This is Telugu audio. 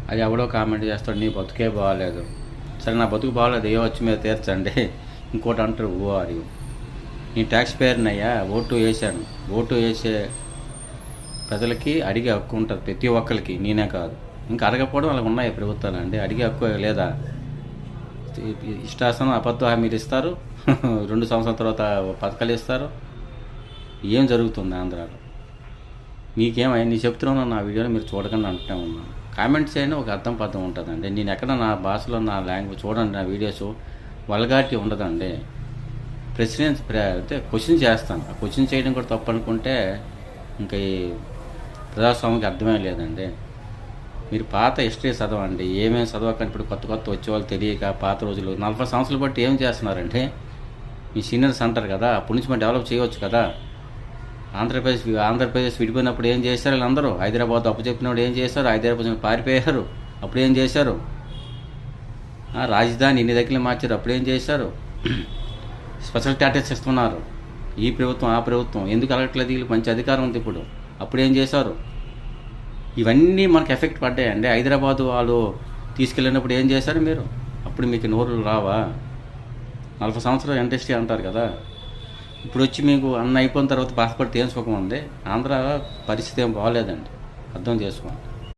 అది ఎవడో కామెంట్ చేస్తాడు, నీ బతుకే బాగాలేదు. సరే, నా బతుకు బాగాలేదు, ఏ వచ్చి మీద తీర్చండి. ఇంకోటి అంటారు, ఓ ఆర్ యూ, నేను ట్యాక్స్ పేరునయ్యా, ఓటు వేసాను. ఓటు వేసే ప్రజలకి అడిగే హక్కు ఉంటుంది, ప్రతి ఒక్కరికి, నేనే కాదు. ఇంకా అడగకపోవడం వాళ్ళకి ఉన్నాయి ప్రభుత్వాలు అండి, అడిగే హక్కు లేదా? ఇష్టాసనం అబద్ధ హామీలు ఇస్తారు, 2 సంవత్సరాల తర్వాత పథకాలు ఇస్తారు. ఏం జరుగుతుంది ఆంధ్రాలో? మీకేమైనా నీ చెప్తున్నాను నా వీడియోలో, మీరు చూడకుండా అంటూనే ఉన్నాను. కామెంట్స్ చేయండి, ఒక అర్థం పర్థం ఉంటుందండి. నేను ఎక్కడ నా భాషలో నా లాంగ్వేజ్ చూడండి, నా వీడియోస్ వల్గారిటీ ఉండదండి. అంటే క్వశ్చన్ చేస్తాను. ఆ క్వశ్చన్ చేయడం కూడా తప్పు అనుకుంటే ఇంకా ఈ ప్రజాస్వామ్యకి అర్థమే లేదండి. మీరు పాత హిస్టరీ చదవండి, ఏమేమి చదవకండి. ఇప్పుడు కొత్త కొత్త వచ్చేవాళ్ళు తెలియక పాత రోజులు 40 సంవత్సరాలు బట్టి ఏం చేస్తున్నారంటే, మీ సీనియర్స్ అంటారు కదా, అప్పటి నుంచి మనం డెవలప్ చేయవచ్చు కదా. ఆంధ్రప్రదేశ్ విడిపోయినప్పుడు ఏం చేశారు వీళ్ళందరూ? హైదరాబాద్ అప్పు చెప్పినప్పుడు ఏం చేశారు? హైదరాబాద్ పారిపోయారు, అప్పుడు ఏం చేశారు? రాజధాని ఇన్ని దగ్గర మార్చారు, అప్పుడు ఏం చేశారు? స్పెషల్ స్టాటస్ ఇస్తున్నారు, ఈ ప్రభుత్వం ఆ ప్రభుత్వం. ఎందుకు అడగట్లేదు? వీళ్ళు మంచి అధికారం ఉంది ఇప్పుడు, అప్పుడు ఏం చేశారు? ఇవన్నీ మనకు ఎఫెక్ట్ పడ్డాయండి. హైదరాబాదు వాళ్ళు తీసుకెళ్ళినప్పుడు ఏం చేశారు మీరు? అప్పుడు మీకు నోరులు రావా? 40 సంవత్సరాలు ఇండస్ట్రీ అంటారు కదా. ఇప్పుడు వచ్చి మీకు అన్న అయిపోయిన తర్వాత బాధపడితే ఏం సుఖం ఉంది? ఆంధ్ర పరిస్థితి ఏం బాగోలేదండి, అర్థం చేసుకోండి.